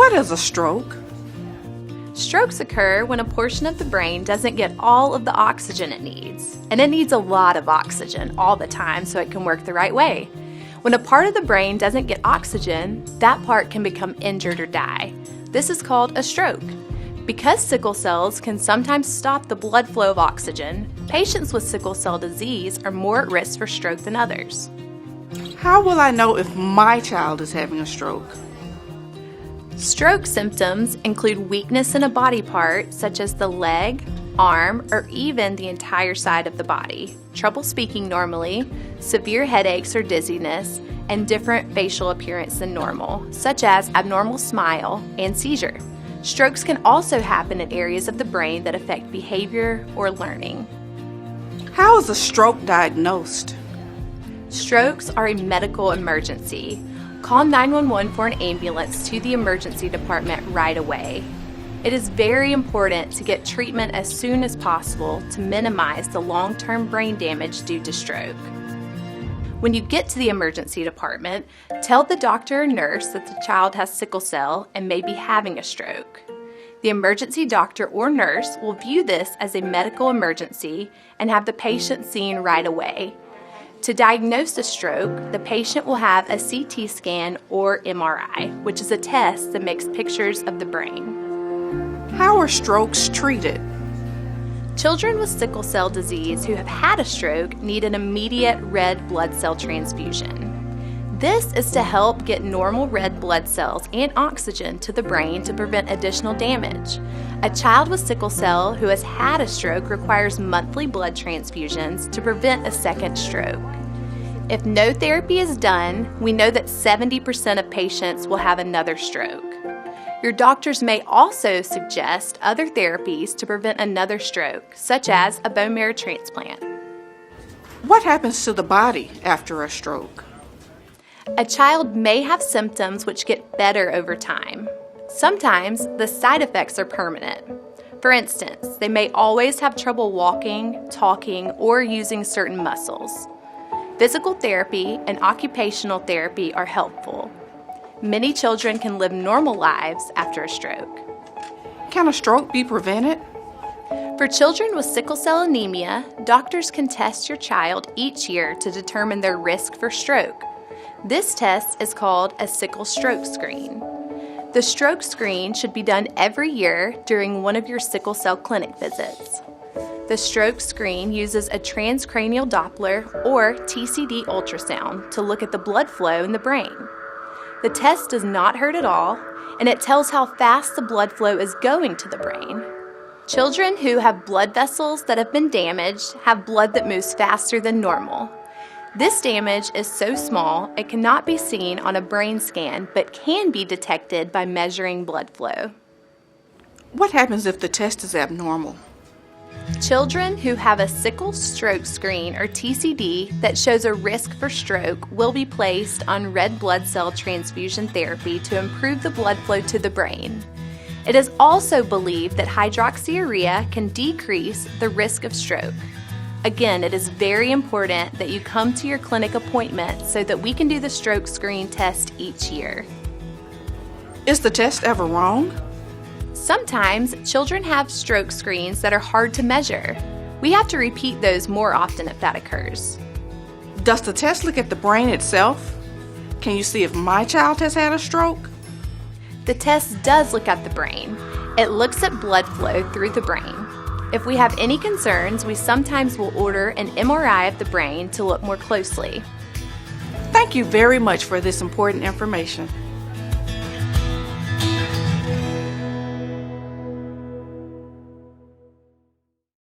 What is a stroke? Strokes occur when a portion of the brain doesn't get all of the oxygen it needs, and it needs a lot of oxygen all the time so it can work the right way. When a part of the brain doesn't get oxygen, that part can become injured or die. This is called a stroke. Because sickle cells can sometimes stop the blood flow of oxygen, patients with sickle cell disease are more at risk for stroke than others. How will I know if my child is having a stroke? Stroke symptoms include weakness in a body part, such as the leg, arm, or even the entire side of the body, trouble speaking normally, severe headaches or dizziness, and different facial appearance than normal, such as abnormal smile and seizure. Strokes can also happen in areas of the brain that affect behavior or learning. How is a stroke diagnosed? Strokes are a medical emergency. Call 911 for an ambulance to the emergency department right away. It is very important to get treatment as soon as possible to minimize the long-term brain damage due to stroke. When you get to the emergency department, tell the doctor or nurse that the child has sickle cell and may be having a stroke. The emergency doctor or nurse will view this as a medical emergency and have the patient seen right away. To diagnose a stroke, the patient will have a CT scan or MRI, which is a test that makes pictures of the brain. How are strokes treated? Children with sickle cell disease who have had a stroke need an immediate red blood cell transfusion. This is to help get normal red blood cells and oxygen to the brain to prevent additional damage. A child with sickle cell who has had a stroke requires monthly blood transfusions to prevent a second stroke. If no therapy is done, we know that 70% of patients will have another stroke. Your doctors may also suggest other therapies to prevent another stroke, such as a bone marrow transplant. What happens to the body after a stroke? A child may have symptoms which get better over time. Sometimes the side effects are permanent. For instance, they may always have trouble walking, talking, or using certain muscles. Physical therapy and occupational therapy are helpful. Many children can live normal lives after a stroke. Can a stroke be prevented? For children with sickle cell anemia, doctors can test your child each year to determine their risk for stroke. This test is called a sickle stroke screen. The stroke screen should be done every year during one of your sickle cell clinic visits. The stroke screen uses a transcranial Doppler or TCD ultrasound to look at the blood flow in the brain. The test does not hurt at all, and it tells how fast the blood flow is going to the brain. Children who have blood vessels that have been damaged have blood that moves faster than normal. This damage is so small it cannot be seen on a brain scan but can be detected by measuring blood flow. What happens if the test is abnormal? Children who have a sickle stroke screen or TCD that shows a risk for stroke will be placed on red blood cell transfusion therapy to improve the blood flow to the brain. It is also believed that hydroxyurea can decrease the risk of stroke. Again, it is very important that you come to your clinic appointment so that we can do the stroke screen test each year. Is the test ever wrong? Sometimes children have stroke screens that are hard to measure. We have to repeat those more often if that occurs. Does the test look at the brain itself? Can you see if my child has had a stroke? The test does look at the brain. It looks at blood flow through the brain. If we have any concerns, we sometimes will order an MRI of the brain to look more closely. Thank you very much for this important information.